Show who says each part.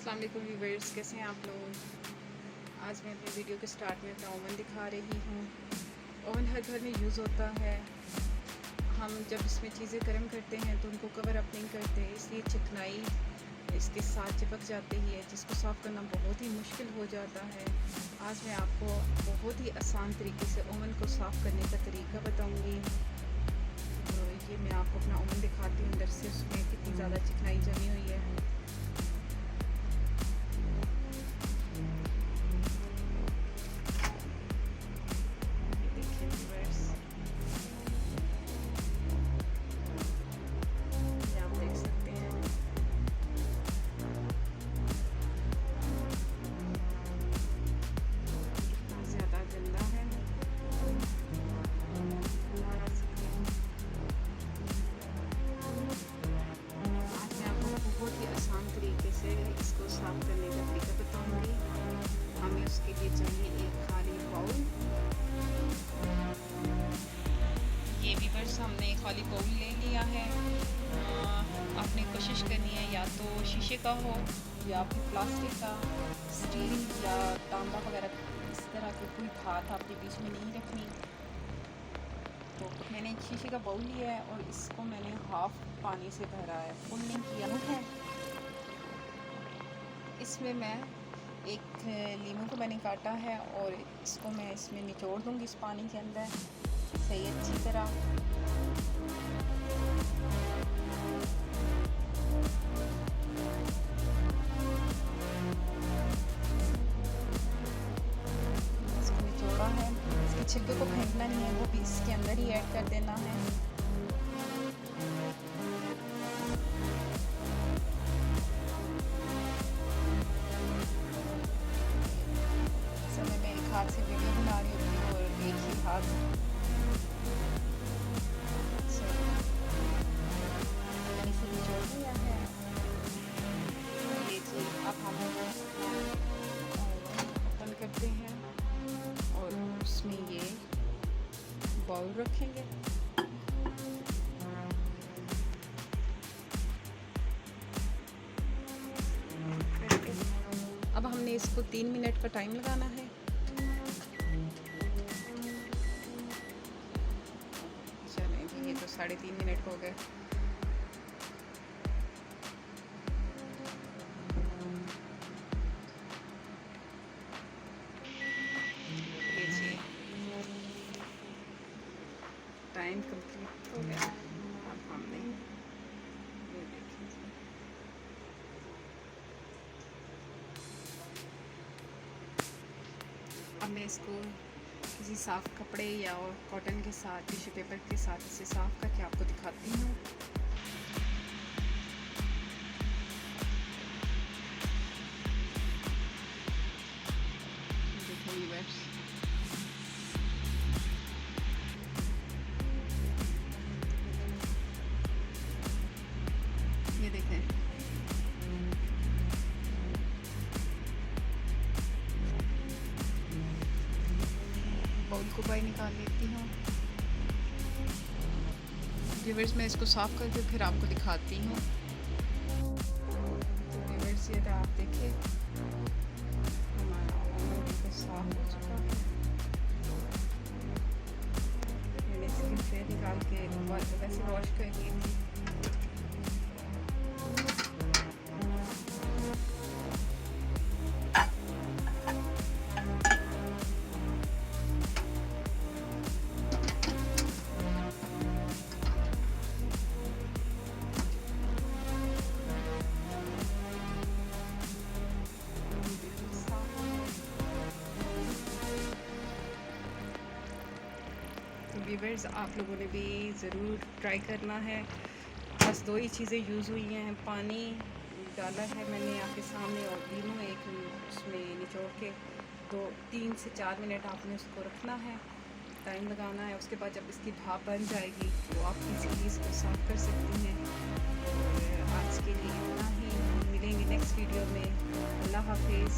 Speaker 1: अस्सलाम वालेकुम व्यूअर्स, कैसे हैं आप लोग। आज मैं अपनी वीडियो के स्टार्ट में अपना ओवन दिखा रही हूँ। ओवन हर घर में यूज़ होता है। हम जब इसमें चीज़ें गर्म करते हैं तो उनको कवर अप नहीं करते, इसलिए चिकनाई इसके साथ चिपक जाती है, जिसको साफ़ करना बहुत ही मुश्किल हो जाता है। आज मैं आपको बहुत ही आसान तरीके से ओवन को साफ़ करने का तरीका बताऊँगी। तो ये मैं आपको अपना ओवन दिखाती हूँ, अंदर से उसमें कितनी ज़्यादा चिकनाई जमी हुई है। इसको साफ करने का तरीका बताऊंगी। हमें उसके लिए चाहिए एक खाली बाउल। ये भी बस हमने खाली बाउल ले लिया है। आपने कोशिश करनी है या तो शीशे का हो या फिर प्लास्टिक का, स्टील या तांबा वगैरह, इस तरह की कोई धात आपके बीच में नहीं रखनी। तो मैंने शीशे का बाउल लिया है और इसको मैंने हाफ पानी से भरा है, फुल नहीं किया है। इसमें मैं एक लीमू को मैंने काटा है और इसको मैं इसमें निचोड़ दूँगी इस पानी के अंदर सही अच्छी तरह। इसको निचोड़ा है, इसके छिलके को फेंकना नहीं है, वो भी इसके अंदर ही ऐड कर देना है। हाथ से वीडियो बना रही होती और एक ही हाथ इसे निचोड़ दिया है। ये चीज़ अब हम ओपन करते हैं और उसमें ये बाउल रखेंगे। अब हमने इसको 3 मिनट का टाइम लगाना है। ये तो 3.5 मिनट हो गए। टाइम कंप्लीट हो गया। अब हमने ये देखिए, अब मैं इसको किसी साफ़ कपड़े या कॉटन के साथ, टिश्यू पेपर के साथ इसे साफ़ करके आपको दिखाती हूँ। देखो व्यूअर्स, ये देखें, बाउल को बाहर निकाल लेती हूँ। व्यूअर्स, मैं इसको साफ़ करके फिर आपको दिखाती हूँ। तो व्यूअर्स, ये आप देखिए हमारा ओवन बिल्कुल साफ़ हो चुका है। मैंने इसकी फिर निकाल के वैसे वॉश कर ली थी। व्यूअर्स, आप लोगों ने भी ज़रूर ट्राई करना है। बस 2 ही चीज़ें यूज़ हुई हैं, पानी डाला है मैंने आपके सामने और लीमू एक उसमें निचोड़ के 3 से 4 मिनट आपने उसको रखना है, टाइम लगाना है। उसके बाद जब इसकी भाप बन जाएगी तो आप इजीली इसको साफ़ कर सकती हैं। और आज के लिए इतना ही, मिलेंगे नेक्स्ट वीडियो में। अल्लाह हाफिज़।